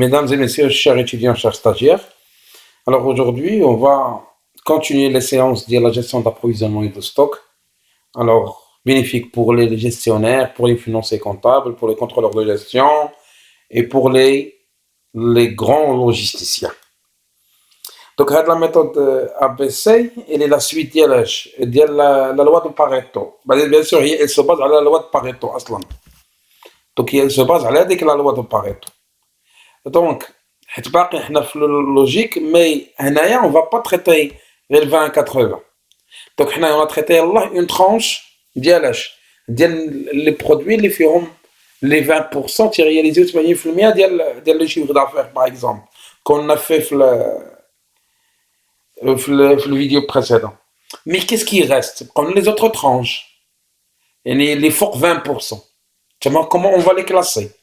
Mesdames et messieurs, chers étudiants, chers stagiaires, alors aujourd'hui, on va continuer les séances de la gestion d'approvisionnement et de stock. Alors, bénéfique pour les gestionnaires, pour les financiers comptables, pour les contrôleurs de gestion et pour les grands logisticiens. Donc, la méthode ABC, elle est la suite de la loi de Pareto. Bien sûr, elle se base sur la loi de Pareto, aslan. Donc, elle se base sur la loi de Pareto. Donc, حيت باقي حنا في اللوجيك مي هنايا on va pas traiter غير 20 80. Donc حنا on va traiter يلاه une tranche ديال les produits اللي فيهم les 20% تيرياليزيو 80% ديال le chiffre d'affaires par exemple qu'on a fait في le vidéo précédent. Mais qu'est-ce qui reste? Comme les autres tranches. يعني les فوق 20%. Comment on va les classer?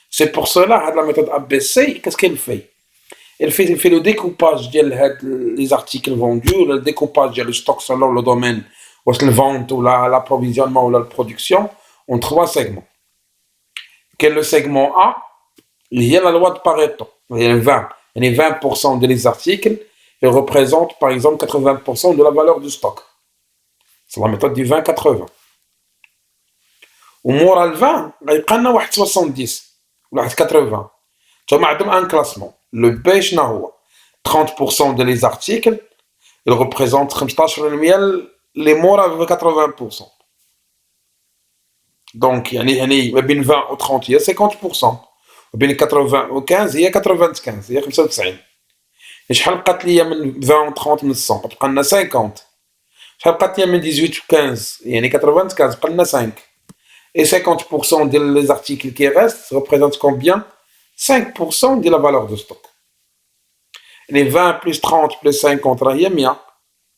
C'est pour cela, la méthode ABC, qu'est-ce qu'elle fait? Elle fait le découpage des articles vendus, le découpage du stock selon le domaine, ou la vente, ou l'approvisionnement, ou la production, en 3 segments. Quel est le segment A? Il y a la loi de Pareto. Il y a 20. Il y a 20% des articles et représentent par exemple 80% de la valeur du stock. C'est la méthode du 20-80. Au moins, le 20, il y a 70. Ou 80. Tu as un classement. Le B, 30% des articles, il représente 15% les morts avec 80%. Donc, il y a 20 ou 30, il y a 50%. Il y a 80 ou 15, il y a 95, il y a 95. Et je بقات ليا من 20 ou 30 من 100 بقى لنا 50. شحال بقات ليا من 18 ou 15 يعني 95 بقى لنا 5. Et 50% des articles qui restent représentent combien? 5% de la valeur de stock. Les 20 plus 30 plus 50,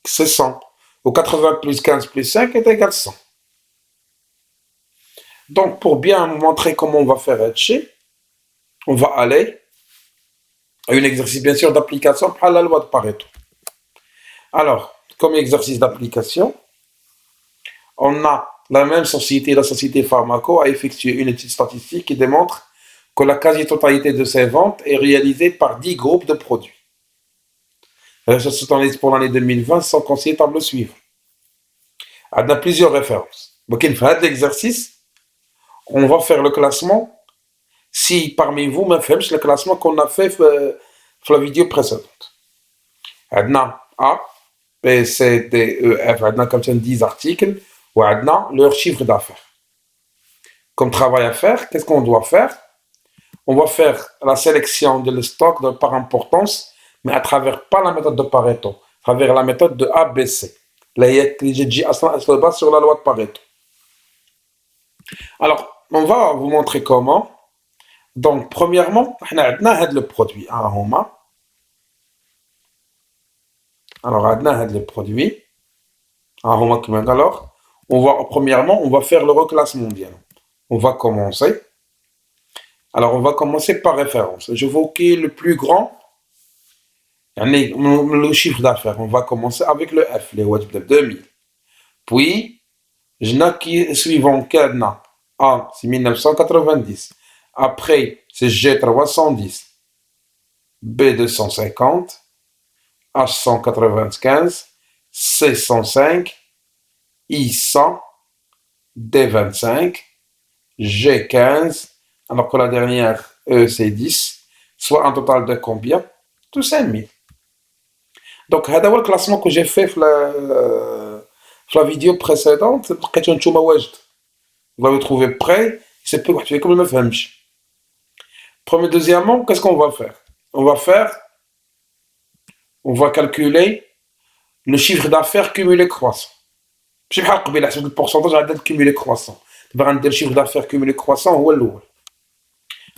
c'est 100. Ou 80 plus 15 plus 5 est égal à 100. Donc, pour bien montrer comment on va faire Etchi, on va aller à un exercice, bien sûr, d'application à la loi de Pareto. Alors, comme exercice d'application, on a la même société, la société Pharmaco, a effectué une étude statistique qui démontre que la quasi-totalité de ses ventes est réalisée par 10 groupes de produits. Les résultats pour l'année 2020 sont conseillés table suivre. On a plusieurs références. Donc, il fait l'exercice. On va faire le classement. Si parmi vous, me faites le classement qu'on a fait dans la vidéo précédente. On a A, B, C, D, E, F. On a comme ça 10 articles. Ou on a leur chiffre d'affaires. Comme travail à faire, qu'est-ce qu'on doit faire? On va faire la sélection de le stock par importance, mais à travers pas la méthode de Pareto, à travers la méthode de ABC. Là, j'ai dit se base sur la loi de Pareto. Alors, on va vous montrer comment. Donc, premièrement, on a le produit. Alors, on a le produit. Alors, premièrement, on va faire le reclassement mondial. On va commencer. Alors, on va commencer par référence. Je veux qu'il y ait le plus grand. Le chiffre d'affaires, on va commencer avec le F, les watts de 2000. Puis, je n'ai qui suivant Cadna. A, c'est 1990. Après, c'est G 310. B 250. H 195. C 105. I 100. D 25. G 15. Alors que la dernière, E c'est 10. Soit un total de combien? Tout 5000. Donc, c'est le classement que j'ai fait dans la vidéo précédente. Vous l'avez trouvé prêt. C'est plus compliqué comme le même. Deuxièmement, qu'est-ce qu'on va faire? On va calculer le chiffre d'affaires cumulé croissant. Je ne sais pas le pourcentage de cumulé croissant. Le chiffre d'affaires cumulé croissant,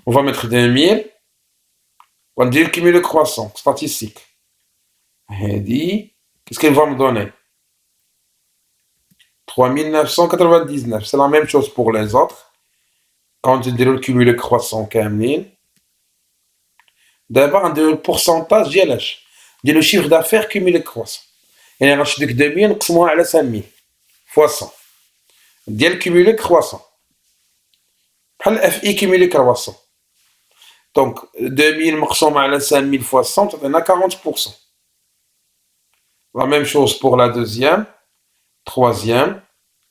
on va mettre 2000. On va dire le cumulé croissant, statistique. Qu'est-ce qu'elle va me donner? 3999. C'est la même chose pour les autres. Quand je dis le cumulé croissant, d'abord, on dit le pourcentage de le chiffre d'affaires cumulé croissant. Et on achète 2000, on à 5000 fois 100. Le cumulé croissant. Le FI cumulé croissant. Donc, 2000 مقسوم على 5000 fois 100, on a 40%. La même chose pour la deuxième, troisième,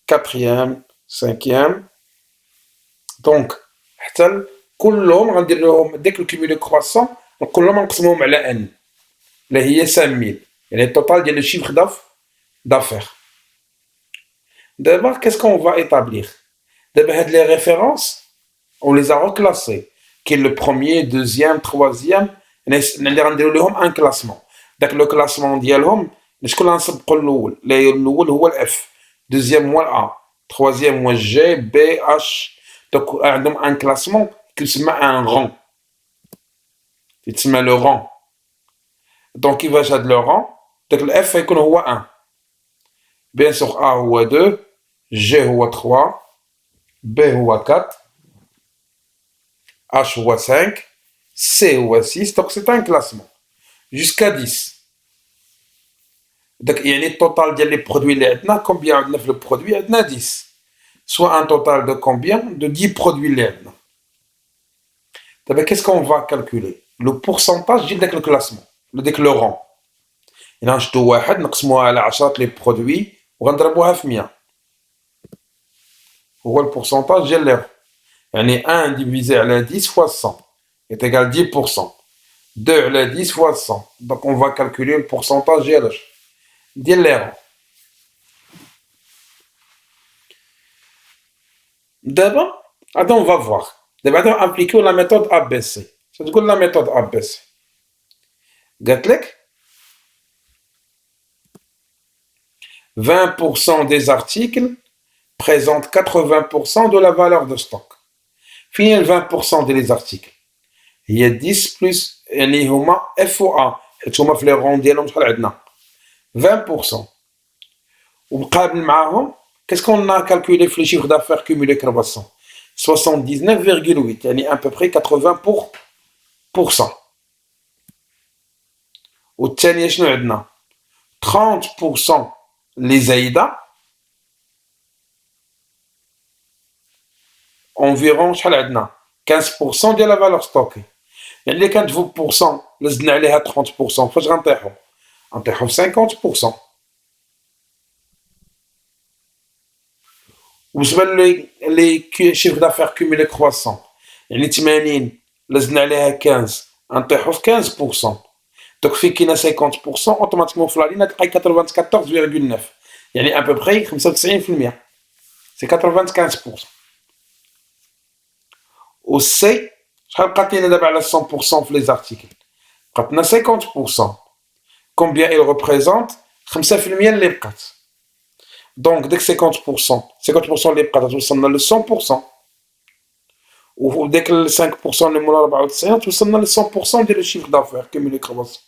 quatrième, cinquième. Donc, حتى كلهم غندير لهم داك الكيمولي كرواسون كلهم نقسموهم على ان اللي هي 5000 يعني التوتال ديال الشيفر d'affaires. D'abord, qu'est-ce qu'on va établir? D'abord, les références, on les a reclassées. Qui est le premier, deuxième, troisième, اللي غنديروا لهم un classement. داك لو كلاسمون ديالهم شكون اللي غنسبقوا الاول؟ الاول هو الاف، دوزيام هو الA, troisième هو G, B, H. Donc عندهم un classement كيسمى un rang. يتسمى le rang. Donc كيفاش هاد le rang؟ داك الاف غيكون هو 1. Bien sûr A هو 2, G هو 3, B هو 4, H هو 5, C هو 6. Donc c'est un classement jusqu'à 10. Donc يعني التوتال ديال لي برودوي اللي عندنا كومبيان عندنا في لو برودوي عندنا 10. Soit un total de combien? De 10 produits لعبنا. Qu'est-ce qu'on va calculer? Le pourcentage ديال داك الكلاسمون داك لو رون. إلا نشدو واحد نقسموها على 10 لي برودوي وغنضربوها في 100. هو البورسونتاج ديال لي رون. يعني 1 divisé على 10 fois 100 est égal 10%. 2 على 10 fois 100. Donc on va calculer le pourcentage ديال لي رون. D'abord, attends, on va voir. D'abord, on va appliquer la méthode ABC. C'est quoi la méthode ABC? Gatlek, 20% des articles présentent 80% de la valeur de stock. Fini le 20% des articles. Il y a 10 plus, يعني هما F و A. حيت هما في لي رون ديالهم شحال عندنا 20%. ومقابل معاهم qu'est-ce qu'on a calculé في le chiffre d'affaires cumulé croissant 79,8 يعني à peu près 80%. والثانية شنو عندنا 30% les زايدة environ شحال عندنا 15% ديال la valeur stockée. يعني اللي كانت 20% لزدنا عليها 30% فاش غنطيحو؟ غنطيحو في 50%. وبالنسبه لي شيفر دافير كوميلي كرواسون يعني 80 لزدنا عليها 15 غنطيحو في 15%. دونك في كاينه 50% اوتوماتيكمون في لا لين تلقاي 94,9 يعني ا بوبري 95%. سي 95%. و سي شحال بقات لينا دابا على 100% في لي زارتيكل؟ بقات لنا 50%. كومبيان il représente 5% اللي بقات. Donc, dès que 50% اللي بقات توصلنا ل 100%. وديك ال 5% اللي مولا 94 توصلنا ل 100% ديال الشيفر دافير كيمولي كرواسون.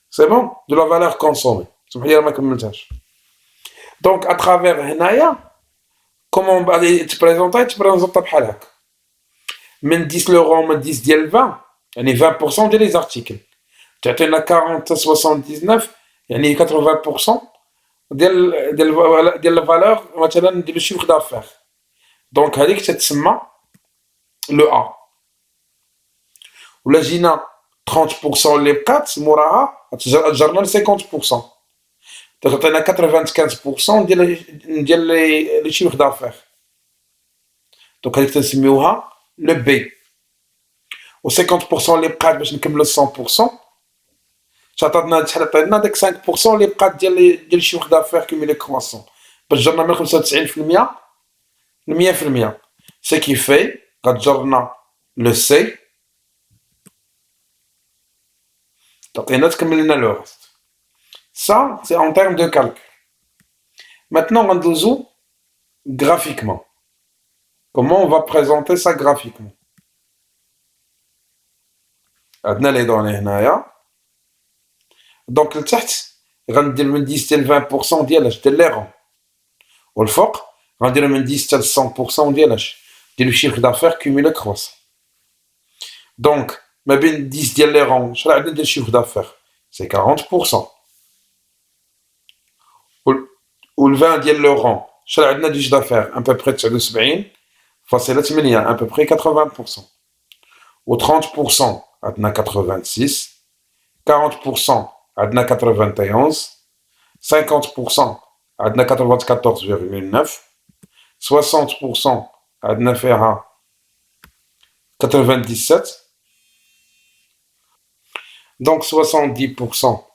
سي بون دو لا فالور كونسومي. سمح لي ما كملتهاش. دونك اترافير هنايا كومون غادي تبريزونطا بحال هكا من 10 لورون من 10 ديال 20 يعني 20% ديال لي زارتيكل تعطينا 40 79 يعني 80% ديال الفالور مثلا ديال الشيفر دافير. دونك هذيك تتسمى لو ا. ولا جينا 30% اللي بقات موراها تجرنا ل 50% تعطينا 95% ديال لي شيفر دافير. دونك هذيك تنسميوها لو بي. و 50% اللي بقات باش نكملو 100% تعطاتنا شحال عطينا داك 5% اللي بقات ديال الشيفر دافير كيمولي كرواسون باش جرنا من 95% ل 100%. سي كي في غتجرنا لو سي تعطينا تكمل لنا لو ريست. Ça, c'est en termes de calcul. Maintenant, on va graphiquement. Comment on va présenter ça graphiquement? عندنا les données هنايا. Donc لتحت غندير من 10 حتى 20% ديال لي رون. والفوق غندير من 10 حتى 100% ديال الشيفر دافير كوميلي كرواسون. دونك ما بين 10 ديال لي رون شحال عندنا ديال الشيفر دافير؟ سي 40%. و 20 ديال لو رون شحال عندنا ديال الشيفر دافير؟ ان بوبري 79 فاصلة 8 ان بوبري 80%. ou 30%, عندنا 86, 40%, عندنا 91, 50%, عندنا 94,9, 60%, عندنا فيها 97, donc 70%,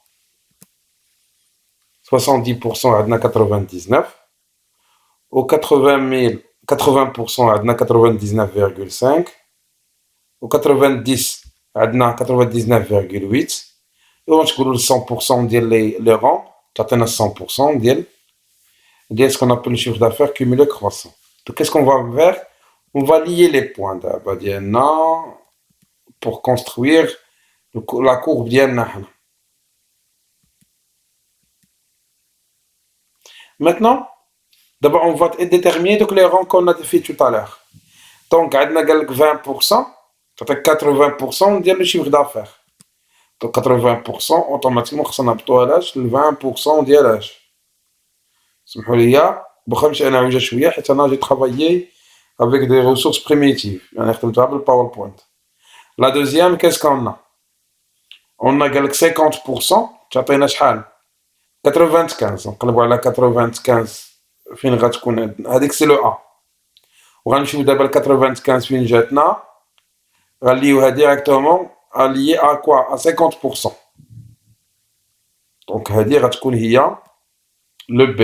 70% عندنا 99, au 80% عندنا 99,5, au 90 عندنا 99,8, ونقولوا 100% ديال لي رون تعطينا 100% ديال ce qu'on appelle le chiffre d'affaires cumulé croissant. Donc qu'est-ce qu'on va faire? On va lier les points d'abord ديالنا pour construire la courbe ديالنا حنا. Maintenant, d'abord on va déterminer donc les rangs qu'on a fait tout à l'heure. Donc عندنا قال لك 20%, تعطيك 80% ديال le chiffre d'affaires. Donc 80% automatiquement خصنا نهبطوها لاش ل 20% ديال اش. سمحوا لي واخا نمشي انا عوجه شويه حيت انا جي travaillé avec des ressources primitives. يعني خدمتها بالباوربوينت. La deuxième, qu'est-ce qu'on a? On a قال لك 50% تعطينا شحال؟ 95. نقلبوا على 95 فين غتكون هذيك سي لو ا. وغنمشيو دابا ل 95 فين جاتنا غنليوها ديريكتومون allié à quoi? À 50%. Donc هذه غتكون هي le B.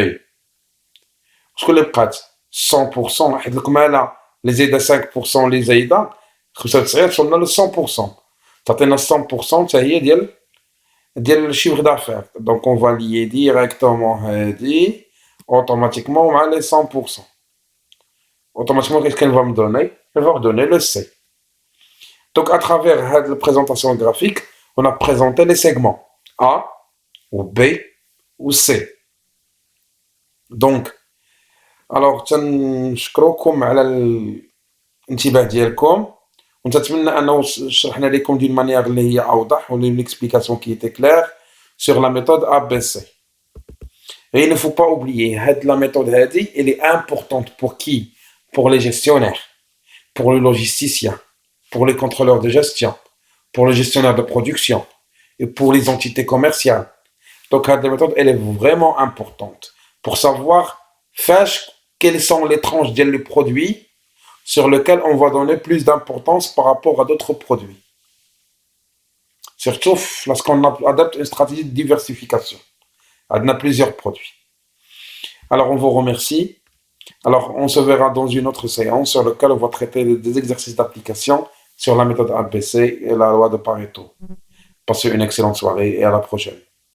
شكون اللي بقات 100% حيت الكماله اللي زايده 5% اللي زايده 95 وصلنا ل 100%. تعطينا 100% حتى هي ديال الشيفر دافير. دونك اون va lier directement هذه automatiquement مع les 100%. Automatiquement qu'est-ce qu'elle va me donner? Elle va me donner le C. Donc à travers la présentation graphique, on a présenté les segments A ou B ou C. Donc alors تنشكركم على الانتباه ديالكم ونتمنى انه شرحنا لكم d'une manière اللي هي اوضح و une explication qui était claire sur la méthode ABC. Et il ne faut pas oublier la méthode هذه elle est importante pour qui? Pour les gestionnaires, pour les logisticiens, pour les contrôleurs de gestion, pour les gestionnaires de production et pour les entités commerciales. Donc cette méthode elle est vraiment importante pour savoir quelles sont les tranches des produits sur lesquels on va donner plus d'importance par rapport à d'autres produits. Surtout lorsqu'on adopte une stratégie de diversification. On a plusieurs produits. Alors on vous remercie. Alors on se verra dans une autre séance sur laquelle on va traiter des exercices d'application sur la méthode ABC et la loi de Pareto. Passez une excellente soirée et à la prochaine.